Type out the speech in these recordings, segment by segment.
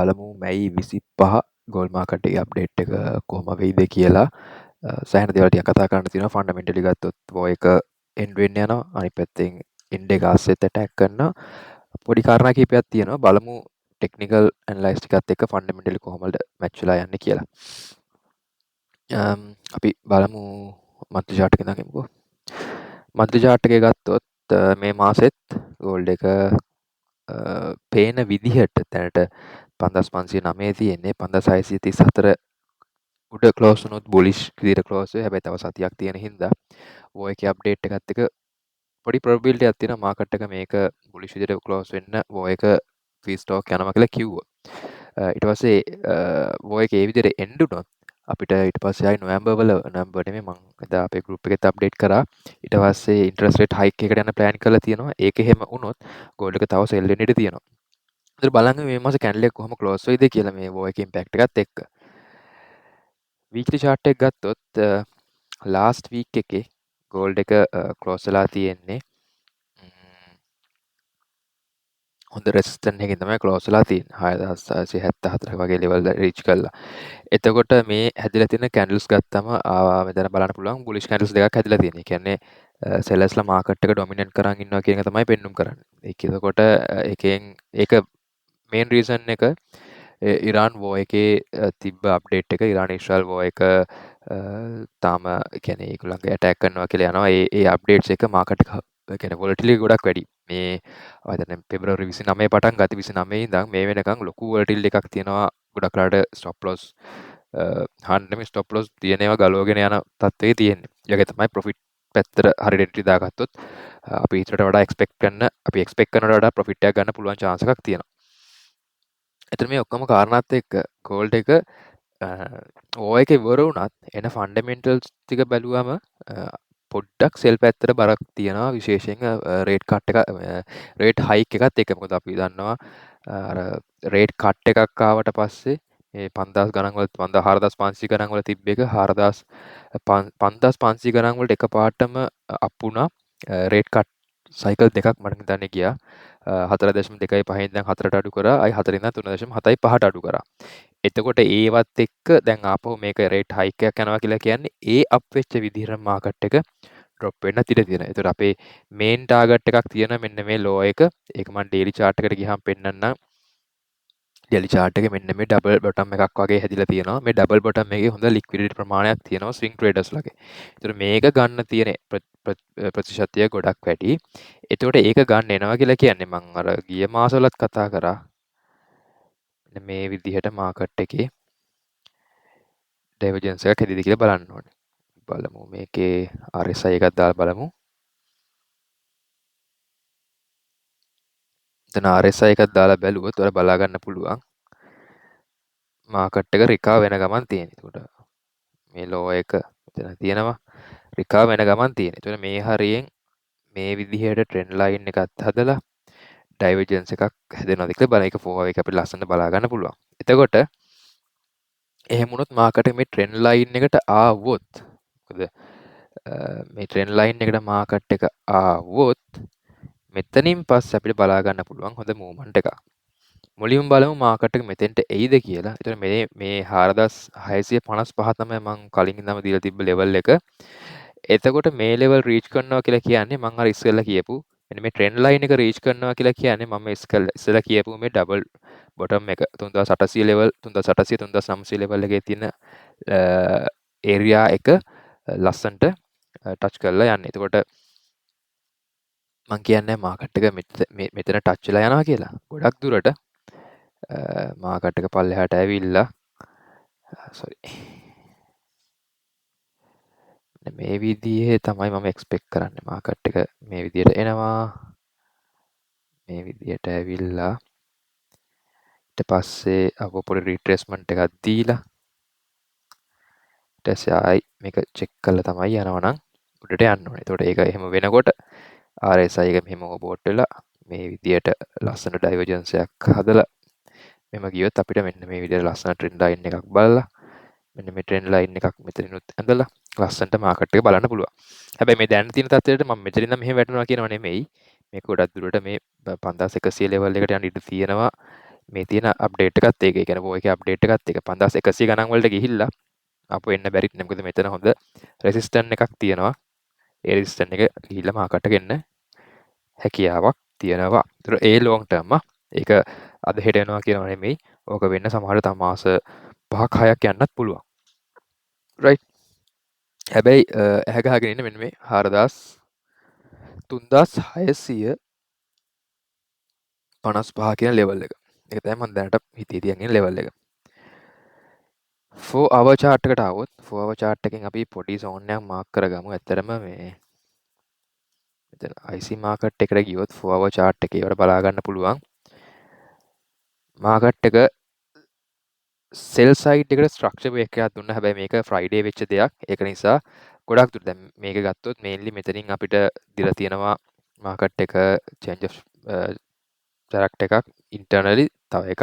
බලමු මැයි 25 gold market එකේ update එක කොහොම වෙයිද කියලා. සෑහෙන දේවල් ටිකක් කතා කරන්න තියෙනවා. ෆන්ඩමෙන්ටලි ගත්තොත් වෝ එක එන්ඩ් වෙන්න යනවා. අනිත් පැත්තෙන් එන්ඩ් එක ආස්සෙත් ඇටැක් කරනවා. පොඩි කාරණා කිහිපයක් තියෙනවා. බලමු ටෙක්නිකල් ඇනලයිස් ටිකත් එක්ක ෆන්ඩමෙන්ටලි කොහොමද මැච් වෙලා යන්නේ කියලා. අපි බලමු මන්ත්ලි චාර්ට් එක ඉඳන් එමුකෝ. මන්ත්ලි චාර්ට් එකේ ගත්තොත් මේ මාසෙත් ගෝල්ඩ් එක පේන විදිහට දැනට 5509 තියෙන්නේ. 5634 උඩ ක්ලෝස් වුණොත් බුලිෂ් විදිහට ක්ලෝස් වෙයි. හැබැයි තව සතියක් තියෙන හින්දා ඔය එකේ අප්ඩේට් එකත් එක්ක පොඩි ප්‍රොබබිලිටි එකක් තියෙනවා මාකට් එක මේක බුලිෂ් විදිහට ක්ලෝස් වෙන්න ඔය එක ෆී ස්ටොක් යනවා කියලා කිව්වා. ඊට පස්සේ ඔය එක ඒ විදිහට එන්ඩ් වුණොත් අපිට ඊට පස්සේ ආයි නොවැම්බර් නෙමෙයි මම එදා අපේ ගෲප් එකෙත් අප්ඩේට් කරා. ඊට පස්සේ ඉන්ටරෙස්ට් රේට් හයික් එකකට යන ප්ලෑන් කරලා තියෙනවා. ඒක එහෙම වුණොත් ගෝල්ඩ් එක තව සෙල් වෙන්න ඉඩ තියෙනවා. ඉතින් බලන්න මේ මාසේ කැන්ඩල් එක කොහොම ක්ලෝස් වෙයිද කියලා මේ වෝ එකේ ඉම්පැක්ට් එකත් එක්ක. වීක්ලි chart එක ගත්තොත් ලාස්ට් වීක් එකේ ගෝල්ඩ් එක ක්ලෝස් වෙලා තියෙන්නේ හොඳ රෙසිස්ටන්ට් එකකින් තමයි ක්ලෝස් වෙලා තියෙන්නේ 6674 වගේ ලෙවල් රීච් කළා. එතකොට මේ හැදිලා තියෙන කැන්ඩල්ස් ගත්තම මෙතන බලන්න පුළුවන් බුලිෂ් කැන්ඩල්ස් දෙකක් හැදිලා තියෙනවා. ඒ කියන්නේ සෙලර්ස්ලා මාකට් එක ඩොමිනන්ට් කරන් ඉන්නවා කියන එක තමයි පෙන්눔 කරන්නේ. ඒක එතකොට එකෙන් ඒක මේන් රීසන් එක ඉරාන් වෝ එකේ තිබ්බ අප්ඩේට් එක ඉරාන් ඉස්රායල් වෝ එක තාම කියන්නේ ඒගොල්ලන්ගේ ඇටැක් කරනවා කියලා යනවා. ඒ අප්ඩේට්ස් එක මාකට් එක කියන්නේ වොලටිලිටි ගොඩක් වැඩි. මේ ආයතන පෙබරවාරි 29 පටන් ගත 29 ඉඳන් මේ වෙනකන් ලොකු වොලටිලිටි එකක් තියෙනවා. ගොඩක් රට ස්ටොප් ලොස් නෙමෙයි ස්ටොප් ලොස් තියෙන ඒවා ගලවගෙන යන තත්ත්වයේ තියෙන්නේ. ඒක තමයි ප්‍රොෆිට් පැත්තට හරියට එන්ට්‍රි දාගත්තොත් අපි ඊටට වඩා එක්ස්පෙක්ට් කරනවට වඩා ප්‍රොෆිට් එකක් ගන්න පුළුවන් chance එකක් තියෙනවා. එතන මේ ඔක්කොම කාරණාත් එක්ක ගෝල්ඩ් එක ඕ එක ඉවර වුණත් එන ෆන්ඩමෙන්ටල්ස් ටික බැලුවම පොඩ්ඩක් සෙල් පැත්තට බරක් තියෙනවා විශේෂයෙන් රේට් කට් එක රේට් හයික් එකත් එක්ක. මොකද අපි දන්නවා අර රේට් කට් එකක් ආවට පස්සේ මේ 5000 ගණන් වල 4500 ගණන් වල තිබ්බ එක 5500 ගණන් වලට එකපාරටම අප් වුණා. රේට් කට් සයිකල් දෙකක් මට හිතන්නේ ගියා. 4.25 ඉඳන් 4ට අඩු කරා. අයි 4 ඉඳන් 3.75ට අඩු කරා. එතකොට ඒවත් එක්ක දැන් ආපහු මේක රේට් හයික් එකක් යනවා කියලා කියන්නේ ඒ අප් වෙච්ච විදිහට මාකට් එක ඩ්‍රොප් වෙන්න ඉඩ තියෙනවා. ඒතකොට අපේ මේන් ටාගට් එකක් තියෙනවා මෙන්න මේ ලෝ එක. ඒක මම ඩේලි chart එකට ගියහම පෙන්නන්නම්. ඩේලි chart එකේ මෙන්න මේ ඩබල් බොටම් එකක් වගේ හැදිලා තියෙනවා. මේ ඩබල් බොටම් එකේ හොඳ ලික්විඩිටි ප්‍රමාණයක් තියෙනවා ස්විං ට්‍රේඩර්ස් ලගේ. ඒතකොට මේක ගන්න තියෙන ප්‍රතිශතය ගොඩක් වැඩි. එතකොට ඒක ගන්න එනවා කියලා කියන්නේ මම අර ගිය මාසවලත් කතා කරා. මෙන්න මේ විදිහට මාකට් එකේ ඩයිවර්ජන්ස් එකක් හැදිද කියලා බලන්න ඕනේ. බලමු මේකේ RSI එකක් දාලා බලමු. එතන RSI එකක් දාලා බැලුවොත් ඔයාලා බලා ගන්න පුළුවන්. මාකට් එක රිකවර් වෙන ගමන් තියෙන. ඒකට මේ ලෝ එක මෙතන තියෙනවා. රිකවර් වෙන ගමන් තියෙන. ඒතකොට මේ හරියෙන් මේ විදිහට ට්‍රෙන්ඩ් ලයින් එකත් හදලා ඩයිවර්ජන්ස් එකක් හැදෙනවද කියලා බලන එක ෆෝර් එක අපිට ලස්සනට බලා ගන්න පුළුවන්. එතකොට එහෙම වුණොත් මාකට් එක මේ ට්‍රෙන්ඩ් ලයින් එකට ආවොත් මොකද මේ ට්‍රෙන්ඩ් ලයින් එකට මාකට් එක ආවොත් මෙතනින් පස්සේ අපිට බලා ගන්න පුළුවන් හොඳ මූව්මන්ට් එකක්. මුලින්ම බලමු මාකට් එක මෙතෙන්ට එයිද කියලා. ඒතර මේ 4655 තමයි මම කලින් ඉඳන්ම දීලා තිබ්බ ලෙවල් එක. එතකොට මේ ලෙවල් රීච් කරනවා කියලා කියන්නේ මම අර ඉස්සෙල්ලා කියපු මෙන්න මේ ට්‍රෙන්ඩ් ලයින් එක රීච් කරනවා කියලා කියන්නේ මම ඉස්සෙල්ලා කියපු මේ ඩබල් බොටම් එක 3800 ලෙවල් 3800 3900 ලෙවල් එකේ තියෙන ඒරියා එක ලස්සන්ට ටච් කරලා යන්නේ. එතකොට මං කියන්නේ මාකට් එක මෙතන ටච් වෙලා යනවා කියලා. ගොඩක් දුරට මාකට් එක පල්ලෙහාට ඇවිල්ලා සෝරි මේ විදිහේ තමයි මම එක්ස්පෙක්ට් කරන්නේ. මාකට් එක මේ විදිහට එනවා. මේ විදිහට ඇවිල්ලා ඊට පස්සේ අපෝ පොඩි රිට්‍රේස්මන්ට් එකක් දීලා ඊට පස්සේ ආයි මේක චෙක් කරලා තමයි යනවනම් උඩට යන්න ඕනේ. එතකොට ඒක එහෙම වෙනකොට RSI එක මෙහෙම ඕවර්බෝට් වෙලා මේ විදිහට ලස්සන ඩයිවර්ජන්ස් එකක් හදලා මෙහෙම ගියොත් අපිට මෙන්න මේ විදිහට ලස්සන ට්‍රෙන්ඩ් ලයින් එකක් බලලා මෙන්න මේ ට්‍රෙන්ඩ් ලයින් එකක් මෙතනිනුත් ඇඳලා ලස්සනට මාකට් එක බලන්න පුළුවන්. හැබැයි මේ දැන් තියෙන තත්ත්වයට මම මෙතනින් නම් මෙහෙම වැටෙනවා කියනව නෙමෙයි. මේක ගොඩක් දුරට මේ 5100 ලෙවල් එකට යන්න ඉඩ තියෙනවා. මේ තියෙන අප්ඩේට් එකත් ඒක. ඒ කියන්නේ වෝ එකේ අප්ඩේට් එකත් ඒක 5100 ගණන් වලට ගිහිල්ලා අපු එන්න බැරිත් නේ. මොකද මෙතන හොඳ රෙසිස්ටන්ට් එකක් තියෙනවා. ඒ රෙසිස්ටන්ට් එක ගිහිල්ලා මාකට් එකට එන්න හැකියාවක් තියෙනවා. ඒතර ඒ ලොන්గ్ ටර්ම් ඒක අද හෙට යනවා කියනවා නෙමෙයි. ඕක වෙන්න සමහරවිට තව මාස 5ක් 6ක් යන්නත් පුළුවන්. රයිට්. හැබැයි ඇහැ ගහගෙන ඉන්න මෙන්න මේ 3655 කියන ලෙවල් එක. ඒක තමයි මම දැනට හිතේ තියන් ඉන්න ලෙවල් එක. 4 hour chart එකට ආවොත් 4 hour chart එකෙන් අපි පොඩි zone එකක් මාක් කරගමු. ඇත්තටම මේ මෙතන IC market එකට ගියොත් 4 hour chart එකේ ඒවට බලා ගන්න පුළුවන්. මාකට් එක සෙල් සයිඩ් එකට ස්ට්‍රක්චර් එකක් දුන්නා. හැබැයි මේක ෆ්‍රයිඩේ වෙච්ච දෙයක්. ඒක නිසා ගොඩක් දුර දැන් මේක ගත්තොත් මේන්ලි මෙතනින් අපිට දීලා තියෙනවා මාකට් එක චේන්ජ් ඔෆ් ඩයරෙක්ට් එකක් ඉන්ටර්නලි තව එකක්.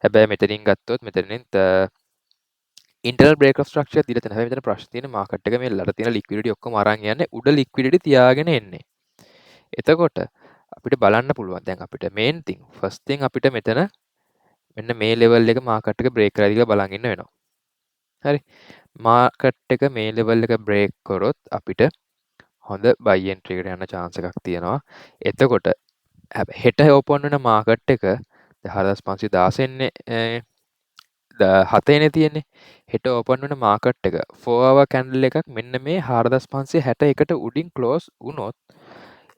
හැබැයි මෙතනින් ගත්තොත් මෙතනින් ඉන්ටර්නල් බ්‍රේක් ඔෆ් ස්ට්‍රක්චර් දීලා තියෙනවා. හැබැයි මෙතන ප්‍රශ්නේ තියෙන්නේ මාකට් එක මේ ළඟ තියෙන ලික්විඩිටි ඔක්කොම අරන් යන්නේ උඩ ලික්විඩිටි තියාගෙන එන්නේ. එතකොට අපිට බලන්න පුළුවන් දැන් අපිට මේන් තින් ෆස්ට් තින් අපිට මෙතන මෙන්න මේ ලෙවල් එක මාකට් එක බ්‍රේක් කරලා කියලා බලන් ඉන්න වෙනවා. හරි. මාකට් එක මේ ලෙවල් එක බ්‍රේක් කරොත් අපිට හොඳ බයි එන්ට්‍රි එකට යන්න chance එකක් තියෙනවා. එතකොට හෙට ඕපන් වෙන මාකට් එක 4516 එන්නේ 7නේ තියෙන්නේ. හෙට ඕපන් වෙන මාකට් එක 4 hour candle එකක් මෙන්න මේ 4561ට උඩින් ක්ලෝස් වුණොත්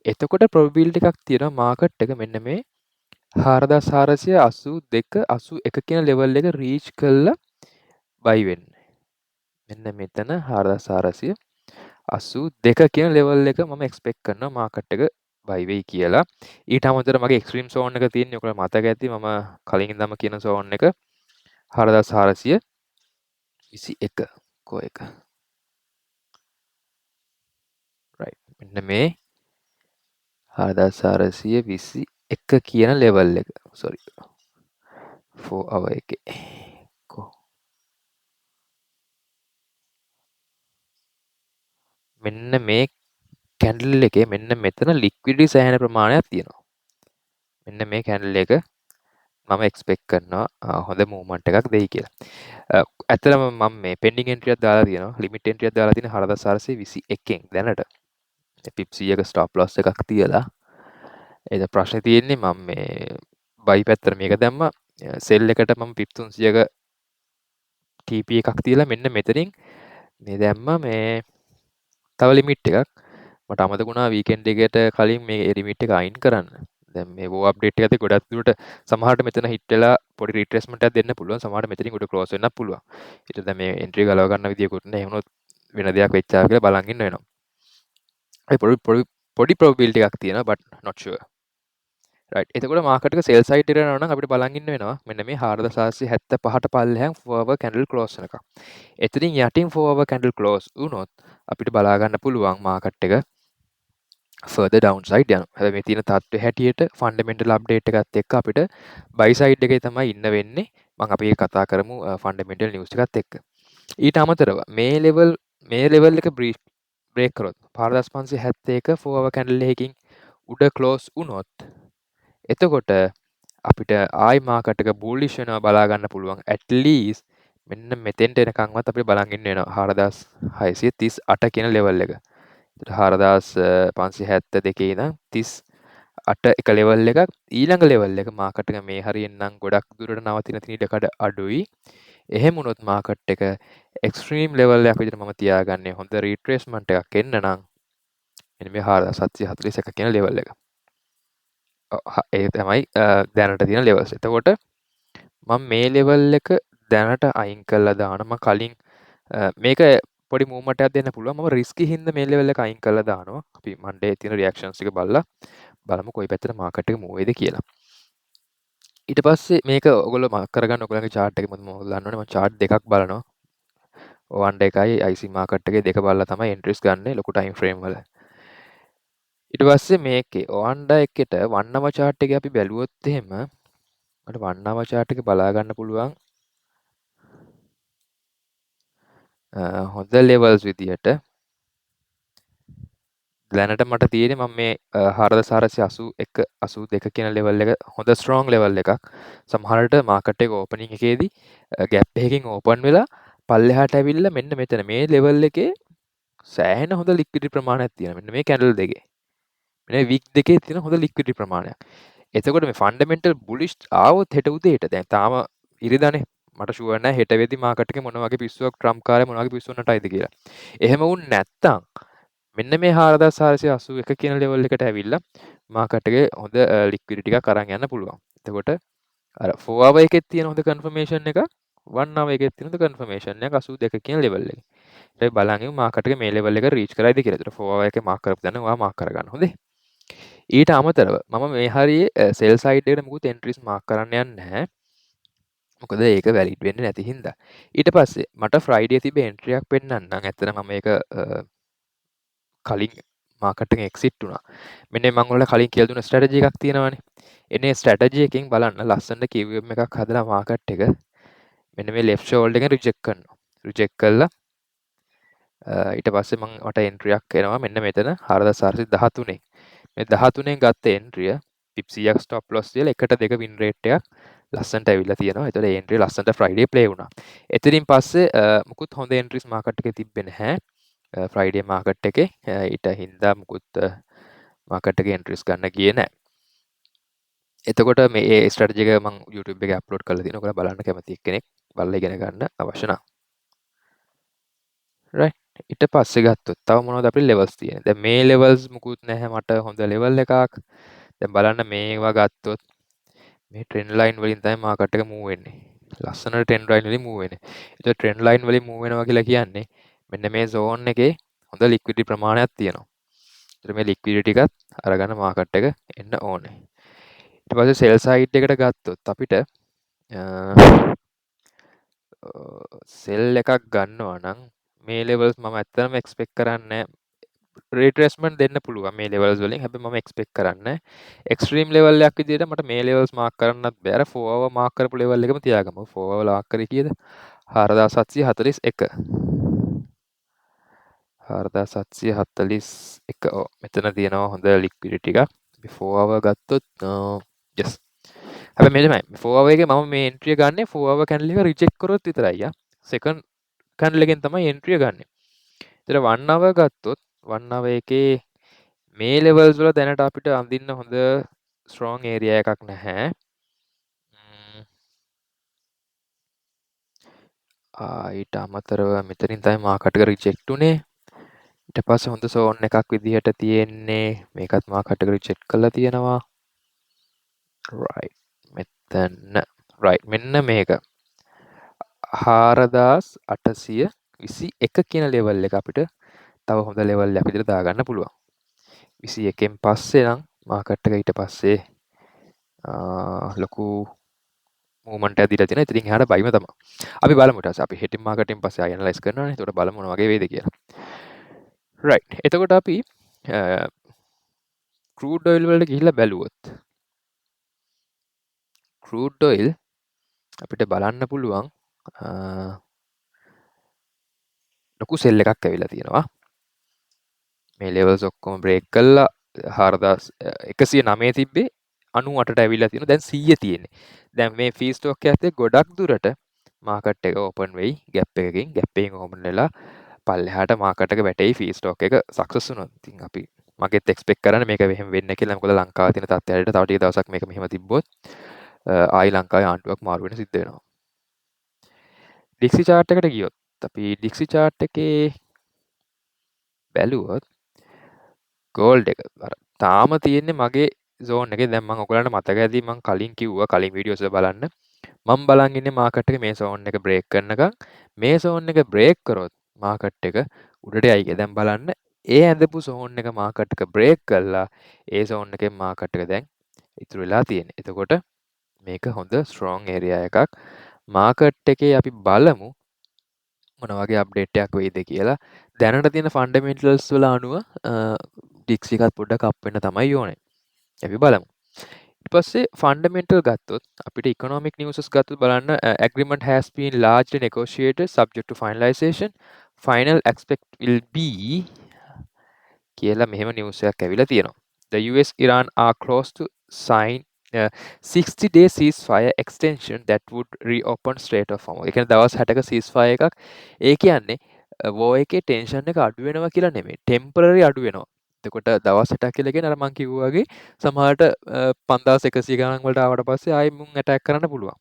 එතකොට probability එකක් තියෙනවා මාකට් එක මෙන්න මේ 4482 81 කියන ලෙවල් එක රීච් කරලා බයි වෙන්න. මෙන්න මෙතන 4482 කියන ලෙවල් එක මම එක්ස්පෙක්ට් කරනවා මාකට් එක බයි වෙයි කියලා. ඊට අමතරව මගේ එක්ස්ට්‍රීම් zone එක තියෙන්නේ ඔයගොල්ලෝ මතක ඇති මම කලින් ඉඳන්ම කියන zone එක 4421 කෝ එක. රයිට්. මෙන්න මේ 4421 කියන ලෙවල් එක. සෝරි. 4 hour එකේ. කෝ මෙන්න මේ කැන්ඩල් එකේ මෙන්න මෙතන ලික්විඩිටි සෑහෙන ප්‍රමාණයක් තියෙනවා. මෙන්න මේ කැන්ඩල් එක මම එක්ස්පෙක්ට් කරනවා හොඳ මූව්මන්ට් එකක් දෙයි කියලා. ඇත්තටම මම මේ පෙන්ඩින් එන්ට්‍රි එකක් දාලා තියෙනවා. ලිමිට් එන්ට්‍රි එකක් දාලා තියෙන 4421න් දැනට. පිප් 100ක ස්ටොප් ලොස් එකක් තියලා. ඒක ප්‍රශ්නේ තියෙන්නේ මම මේ බයි පැත්තට මේක දැම්මා. සෙල් එකට මම පිප් 300ක TP එකක් තියලා මෙන්න මෙතනින් මේ දැම්මා මේ තව ලිමිට් එකක්. මට අමතක වුණා වීකෙන්ඩ් එකට කලින් මේ ලිමිට් එක අයින් කරන්න. දැන් මේ වෝ අප්ඩේට් එකත් ගොඩක් දුරට සමහරට මෙතන හිට් වෙලා පොඩි රිට්‍රේස්මන්ට් එකක් දෙන්න පුළුවන්. සමහරට මෙතනින් උඩ ක්ලෝස් වෙන්නත් පුළුවන්. ඊට දැන් මේ එන්ට්‍රි ගලව ගන්න විදියකුත් නැහැ. එහෙම වුණොත් වෙන දෙයක් වෙච්චා කියලා බලන් ඉන්න වෙනවා. ඒ පොඩි probability එකක් තියෙනවා but not sure. right. එතකොට මාකට් එක sell side එකට යනවා නම් අපිට බලන් ඉන්න වෙනවා. මෙන්න මේ 4775ට පල්ලෙහාන් 4 hour candle close වෙනකම්. එතනින් යටින් 4 hour candle close වුණොත් අපිට බලා ගන්න පුළුවන් මාකට් එක further downside යනවා. හැබැයි මේ තියෙන තත්ත්වය හැටියට fundamental update එකත් එක්ක අපිට buy side එකේ තමයි ඉන්න වෙන්නේ. මම අපි ඒක කතා කරමු fundamental news එකත් එක්ක. ඊට අමතරව මේ level එක break කරොත් 4571 4 hour candle එකකින් උඩ close වුණොත් එතකොට අපිට ආයි මාකට් එක bullish වෙනවා බලා ගන්න පුළුවන්. at least මෙන්න මෙතෙන්ට එනකන්වත් අපිට බලන් ඉන්න වෙනවා 4638 කියන level එක. 4572 ඉඳන් 38 එක ලෙවල් එකක්. ඊළඟ ලෙවල් එක මාකට් එක මේ හරියෙන් නම් ගොඩක් දුරට නවතින තියෙන ඉඩකඩ අඩුයි. එහෙම වුණොත් මාකට් එක එක්ස්ට්‍රීම් ලෙවල් එකක් විදිහට මම තියාගන්නේ හොඳ රීට්‍රේස්මන්ට් එකක් එන්න නම් මෙන්න මේ 4741 කියන ලෙවල් එක. ඒ තමයි දැනට තියෙන ලෙවල්ස්. එතකොට මම මේ ලෙවල් එක දැනට අයින් කරලා දානවා. මම කලින් මේක පොඩි මූව්මන්ට් එකක් දෙන්න පුළුවන්. මම රිස්කි හින්දා මේ ලෙවල් එක අයින් කරලා දානවා. අපි මන්ඩේ තියෙන රියැක්ෂන්ස් ටික බලලා බලමු කොයි පැත්තට මාකට් එක මූව් වෙයිද කියලා. ඊට පස්සේ මේක ඔයගොල්ලෝ මාක් කරගන්න ඔයගොල්ලන්ගේ chart එක මොකද මම දන්නවනේ මම chart දෙකක් බලනවා. one day එකයි IC මාකට් එකේ දෙක බලලා තමයි entries ගන්න ලොකු time frame වල. ඊට පස්සේ මේකේ one day එකට one hour chart එකේ අපි බැලුවොත් එහෙම මට one hour chart එක බලා ගන්න පුළුවන් හොඳ levels විදියට දැනට මට තියෙන්නේ මම මේ 4481 82 කියන ලෙවල් එක හොඳ ස්ට්‍රෝං ලෙවල් එකක්. සමහරට මාකට් එක ඕපනින් එකේදී ගැප් එකකින් ඕපන් වෙලා පල්ලෙහාට ඇවිල්ලා මෙන්න මෙතන මේ ලෙවල් එකේ සෑහෙන හොඳ ලික්විඩිටි ප්‍රමාණයක් තියෙනවා. මෙන්න මේ කැන්ඩල් දෙකේ. මෙන්න වීක් දෙකේ තියෙන හොඳ ලික්විඩිටි ප්‍රමාණයක්. එතකොට මේ ෆන්ඩමෙන්ටල් බුලිෂ් ආවොත් හෙට උදේට දැන් තාම ඉරිදානේ මට ෂුවර් නැහැ හෙට වෙද්දි මාකට් එකේ මොන වගේ පිස්සුවක් ට්‍රම්ප් කාරය මොන වගේ පිස්සු වුණාටයිද කියලා. එහෙම වුණ නැත්තම් මෙන්න මේ 4481 කියන ලෙවල් එකට ඇවිල්ලා මාකට් එකේ හොඳ ලික්විඩිටි ටිකක් අරන් යන්න පුළුවන්. එතකොට අර 4 hour එකෙත් තියෙන හොඳ කන්ෆර්මේෂන් එක 1 hour එකෙත් තියෙන හොඳ කන්ෆර්මේෂන් එක 82 කියන ලෙවල් එකේ. ඊට බලන් ඉමු මාකට් එක මේ ලෙවල් එක රීච් කරයිද කියලා. ඒතර 4 hour එකේ මාක් කරපු තැන ඔයා මාක් කරගන්න. හොඳේ. ඊට අමතරව මම මේ හරියේ සෙල් සයිඩ් එකට මුකුත් එන්ට්‍රීස් මාක් කරන්න යන්නේ නැහැ. මොකද ඒක වැලිඩ් වෙන්නේ නැති හින්දා. ඊට පස්සේ මට ෆ්‍රයිඩේ තිබ්බ එන්ට්‍රියක් පෙන්නන්නම්. ඇත්තට මම මේක කලින් මාකට් එකෙන් එක්සිට් වුණා. මෙන්න මම ඔයාලට කලින් කියලා දුන්න ස්ට්‍රැටජි එකක් තියෙනවානේ. එනේ ස්ට්‍රැටජි එකෙන් බලන්න ලස්සනට QM එකක් හදලා මාකට් එක මෙන්න මේ ලෙෆ්ට් ෂෝල්ඩර් එකෙන් රිජෙක්ට් කරනවා. රිජෙක්ට් කළා ඊට පස්සේ මට එන්ට්‍රියක් එනවා මෙන්න මෙතන 4413. මේ 13න් ගත්ත එන්ට්‍රිය පිප් 100ක් ස්ටොප් ලොස් තියලා 1-2 වින් රේට් එකක් ලස්සනට ඇවිල්ලා තියෙනවා. ඒතකොට ඒ එන්ට්‍රිය ලස්සනට ෆ්‍රයිඩේ ප්ලේ වුණා. එතනින් පස්සේ මුකුත් හොඳ එන්ට්‍රීස් මාකට් එකේ තිබ්බේ නැහැ. ෆ්‍රයිඩේ මාකට් එකේ ඊට හින්දා මුකුත් මාකට් එකේ එන්ට්‍රීස් ගන්න ගියේ නැහැ. එතකොට මේ ස්ට්‍රැටජි එක මම YouTube එකේ අප්ලෝඩ් කරලා තියෙනවා. ඔයාලා බලන්න කැමති කෙනෙක් බලලා ඉගෙන ගන්න අවශ්‍ය නම්. right ඊට පස්සේ ගත්තොත් තව මොනවද අපේ ලෙවල්ස් තියෙන්නේ. දැන් මේ ලෙවල්ස් මුකුත් නැහැ මට හොඳ ලෙවල් එකක්. දැන් බලන්න මේවා ගත්තොත් මේ ට්‍රෙන්ඩ් ලයින් වලින් තමයි මාකට් එක මූව් වෙන්නේ. ලස්සනට ට්‍රෙන්ඩ් ලයින් වලින් මූව් වෙන්නේ. ඒතකොට ට්‍රෙන්ඩ් ලයින් වලින් මූව් වෙනවා කියලා කියන්නේ මෙන්න මේ zone එකේ හොඳ ලික්විඩිටි ප්‍රමාණයක් තියෙනවා. ඒතර මේ ලික්විඩිටි ටිකත් අරගෙන මාකට් එක එන්න ඕනේ. ඊට පස්සේ සෙල් සයිඩ් එකට ගත්තොත් අපිට සෙල් එකක් ගන්නවා නම් මේ ලෙවල්ස් මම ඇත්තටම එක්ස්පෙක්ට් කරන්නේ රිට්‍රේස්මන්ට් දෙන්න පුළුවන් මේ ලෙවල්ස් වලින්. හැබැයි මම එක්ස්පෙක්ට් කරන්නේ එක්ස්ට්‍රීම් ලෙවල් එකක් විදිහට මට මේ ලෙවල්ස් මාක් කරන්නත් බෑ. අර 4 hour මාක් කරපු ලෙවල් එකම තියාගමු. 4 hour මාක් කරේ කීයද? 4741. 4741. ඔව් මෙතන තියෙනවා හොඳ ලික්විඩිටි එකක්. අපි 4 hour ගත්තොත් yes. හැබැයි මෙහෙමයි 4 hour එකේ මම මේ එන්ට්‍රිය ගන්නේ 4 hour කැන්ඩල් එක රිජෙක්ට් කරොත් විතරයි යා. සෙකන්ඩ් කැන්ඩල් එකෙන් තමයි එන්ට්‍රිය ගන්නෙ. ඒතර 1 hour ගත්තොත් 1 hour එකේ මේ ලෙවල්ස් වල දැනට අපිට අඳින්න හොඳ ස්ට්‍රෝං ඒරියා එකක් නැහැ. ඊට අමතරව මෙතනින් තමයි මාකට් එක රිජෙක්ට් උනේ. ඊට පස්සේ හොඳ සෝන් එකක් විදිහට තියෙන්නේ මේකත් මාකට් එක රිජෙක්ට් කරලා තියෙනවා. right මෙතන right මෙන්න මේක 4821 කියන ලෙවල් එක අපිට තව හොඳ ලෙවල් එකක් විදිහට දාගන්න පුළුවන්. 21න් පස්සේ නම් මාකට් එක ඊට පස්සේ ලොකු මූවමන්ට් එකක් දීලා තියෙනවා. ඉතින් එහාට බයිම තමයි. අපි බලමු ඊට පස්සේ අපි හෙටින් මාකටින් පස්සේ ආයෙ ඇනලයිස් කරනවානේ. ඒකට බලමු මොන වගේ වේද කියලා. right එතකොට අපි crude oil වලට ගිහිල්ලා බැලුවොත් crude oil අපිට බලන්න පුළුවන් ලොකු සෙල් එකක් ඇවිල්ලා තියෙනවා. මේ ලෙවල්ස් ඔක්කොම බ්‍රේක් කළා 4109 තිබ්බේ 98ට ඇවිල්ලා තියෙනවා. දැන් 100 තියෙන්නේ. දැන් මේ ෆී ස්ටොක් එකත් ගොඩක් දුරට මාකට් එක ඕපන් වෙයි ගැප් එකකින්. ගැප් එකකින් ඕපන් වෙලා පල්ලෙහාට මාකට් එක වැටෙයි ෆී ස්ටොක් එක සක්සස් වුණොත්. ඉතින් අපි මගෙත් එක්ස්පෙක්ට් කරන්නේ මේක මෙහෙම වෙන්න කියලා. මොකද ලංකාවේ තියෙන තත්ත්වයට තව ටික දවසක් මේක මෙහෙම තිබ්බොත් ආයි ලංකාවේ ආණ්ඩුවක් මාරු වෙන්න සිද්ධ වෙනවා. ඩික්සි chart එකට ගියොත් අපි ඩික්සි chart එකේ බැලුවොත් ගෝල්ඩ් එක අර තාම තියෙන්නේ මගේ zone එකේ. දැන් මම ඔයගලන්ට මතක ඇති මම කලින් කිව්වා කලින් වීඩියෝස් වල බලන්න මම බලන් ඉන්නේ මාකට් එකේ මේ zone එක බ්‍රේක් කරනකම්. මේ zone එක බ්‍රේක් කරොත් මාකට් එක උඩට යයි කියලා. දැන් බලන්න ඒ ඇඳපු zone එක මාකට් එක බ්‍රේක් කළා. ඒ zone එකෙන් මාකට් එක දැන් ඉතුරු වෙලා තියෙන්නේ. එතකොට මේක හොඳ ස්ට්‍රෝං ඒරියා එකක්. මාකට් එකේ අපි බලමු මොන වගේ අප්ඩේට් එකක් වෙයිද කියලා. දැනට තියෙන ෆන්ඩමෙන්ටල්ස් වල අනුව ඩික්ස් එකත් පොඩ්ඩක් අප් වෙන්න තමයි ඕනේ. අපි බලමු. ඊට පස්සේ ෆන්ඩමෙන්ටල් ගත්තොත් අපිට ඉකොනොමික් නිවුසස් ගත්තොත් බලන්න agreement has been largely negotiated subject to finalization. Final expect will be කියලා මෙහෙම නිවුස් එකක් ඇවිල්ලා තියෙනවා. The US Iran are close to sign a 60-day ceasefire extension that would reopen Strait of Hormuz. ඒ කියන්නේ දවස් 60ක ceasefire එකක්. ඒ කියන්නේ war එකේ ටෙන්ෂන් එක අඩු වෙනවා කියලා නෙමෙයි. ටෙම්පරරි අඩු වෙනවා. එතකොට දවස් 60ක් කියලා කියන්නේ අර මං කිව්වා වගේ සමහරට 5100 ගණන් වලට ආවට පස්සේ ආයෙ මුන් ඇටැක් කරන්න පුළුවන්.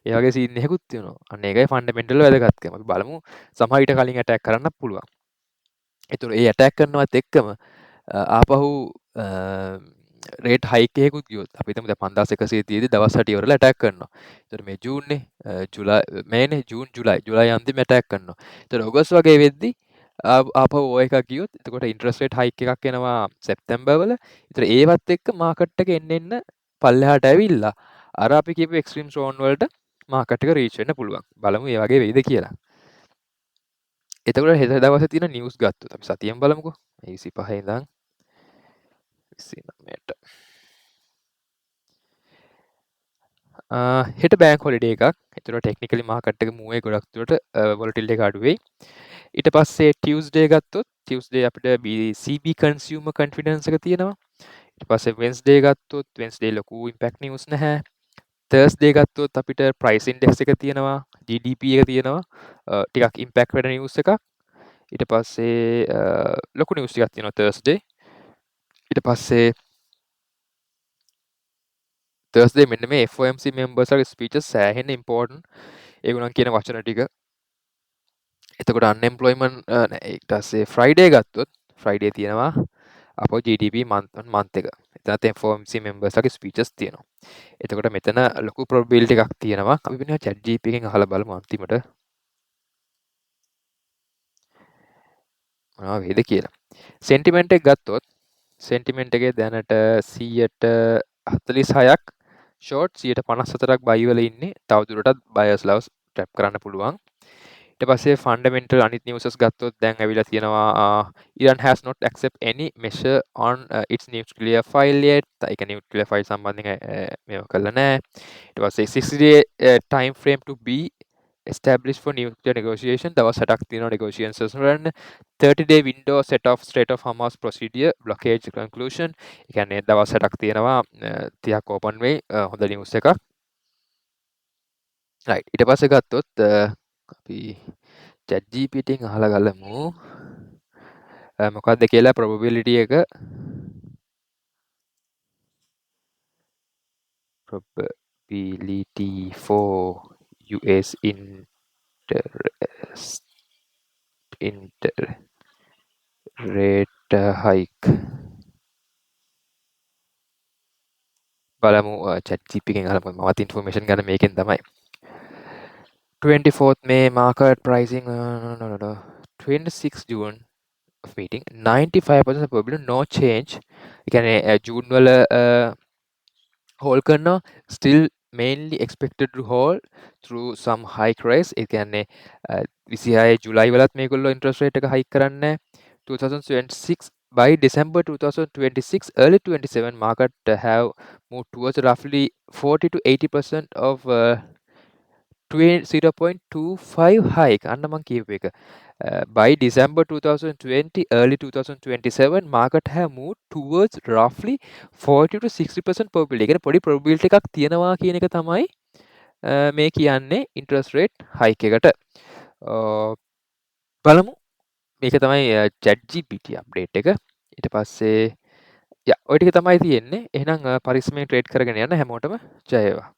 ඒ වගේ සීන් එකකුත් තියෙනවා. අන්න ඒකයි ෆන්ඩමෙන්ටල් වැදගත්කම. අපි බලමු සමහර ඊට කලින් ඇටැක් කරන්නත් පුළුවන්. ඒතර ඒ ඇටැක් කරනවත් එක්කම ආපහු රේට් හයික් එකකුත් ගියොත් අපි හිතමු දැන් 5100 තියේදී දවස් 60 ඉවරලා ඇටැක් කරනවා. ඒතර මේ ජූන්නේ මේනේ ජූලයි අන්තිම ඇටැක් කරනවා. ඒතර ඔගස්ට් වගේ වෙද්දි ආපහු ඕ එකක් ගියොත් එතකොට ඉන්ට්‍රස්ට් රේට් හයික් එකක් එනවා සෙප්තැම්බර් වල. ඒතර ඒවත් එක්ක මාකට් එක එන්න පල්ලෙහාට ඇවිල්ලා අර අපි කියපු එක්ස්ට්‍රීම් සෝන් වලට මාකට් එක රීච් වෙන්න පුළුවන්. බලමු ඒ වගේ වෙයිද කියලා. එතකොට හෙට දවසේ තියෙන නිවුස් ගත්තොත් අපි සතියෙන් බලමුකෝ. 25 ඉඳන් 29ට. හෙට බෑන්ක් හොලිඩේ එකක්. ඒතකොට ටෙක්නිකලි මාකට් එක මූව් එක ගොඩක් දුරට වොලටිලිටි එක අඩු වෙයි. ඊට පස්සේ ටියුස්ඩේ ගත්තොත් ටියුස්ඩේ අපිට CB කන්සියුමර් කොන්ෆිඩන්ස් එක තියෙනවා. ඊට පස්සේ වෙන්ස්ඩේ ගත්තොත් වෙන්ස්ඩේ ලොකු ඉම්පැක්ට් නිවුස් නැහැ. තර්ස්ඩේ ගත්තොත් අපිට ප්‍රයිස් ඉන්ඩෙක්ස් එක තියෙනවා, GDP එක තියෙනවා. ටිකක් ඉම්පැක්ට් වෙන නිවුස් එකක්. ඊට පස්සේ ලොකු නිවුස් ටිකක් තියෙනවා තර්ස්ඩේ. ඊට පස්සේ තර්ස්ඩේ මෙන්න මේ FOMC මෙම්බර්ස්ලාගේ ස්පීචස් සෑහෙන ඉම්පෝර්ටන්ට්. ඒගොල්ලන් කියන වචන ටික. එතකොට අන්එම්ප්ලොයිමන්ට් ඊට පස්සේ ෆ්‍රයිඩේ ගත්තොත් ෆ්‍රයිඩේ තියෙනවා අපෝ GDP month එක. එතනත් FOMC මෙම්බර්ස්ලාගේ ස්පීචස් තියෙනවා. එතකොට මෙතන ලොකු ප්‍රොබබිලිටි එකක් තියෙනවා. අපි වෙන chat GP එකෙන් අහලා බලමු අන්තිමට මොනවා වේද කියලා. සෙන්ටිමන්ට් එක ගත්තොත් සෙන්ටිමන්ට් එකේ දැනට 146ක් ෂෝට් 154ක් බයි වල ඉන්නේ. තවදුරටත් බයර්ස්ලාව ට්‍රැප් කරන්න පුළුවන්. ඊට පස්සේ ෆන්ඩමෙන්ටල් අනිත් නිවුසස් ගත්තොත් දැන් ඇවිල්ලා තියෙනවා Iran has not accept any measure on its nuclear file yet. ඒක nuclear file සම්බන්ධයෙන් මේව කළා නෑ. ඊට පස්සේ 60-day time frame to be established for nuclear negotiation. දවස් 60ක් තියෙනවා negotiations කරන්න. 30-day window set of Strait of Hormuz procedure blockage conclusion. ඒ කියන්නේ දවස් 60ක් තියෙනවා 30ක් ඕපන් වෙයි. හොඳ නිවුස් එකක්. රයිට්. ඊට පස්සේ ගත්තොත් අපි chat GPT එකෙන් අහලා ගලමු මොකක්ද කියලා probability එක probability for US interest rate hike බලමු chat GPT එකෙන් අහලා මමත් information ගන්න මේකෙන් තමයි 24th May market pricing 26 June of meeting 95% probability no change. ඒ කියන්නේ ජූන් වල hold කරනවා still mainly expected to hold through some hike rise. ඒ කියන්නේ 26 ජුලයි වලත් මේගොල්ලෝ interest rate එක hike කරන්නේ 2026 by December 2026 early 27 market have moved towards roughly 40 to 80% of 0.25 hike. අන්න මං කියපු එක. By December 2020, early 2027, market have moved towards roughly 40 to 60% probability. ඒ කියන්නේ පොඩි probability එකක් තියෙනවා කියන එක තමයි මේ කියන්නේ interest rate hike එකට. බලමු. මේක තමයි chat GPT update එක. ඊට පස්සේ ඔය ටික තමයි තියෙන්නේ. එහෙනම් පරිස්සමෙන් ට්‍රේඩ් කරගෙන යන්න හැමෝටම ජය වේවා.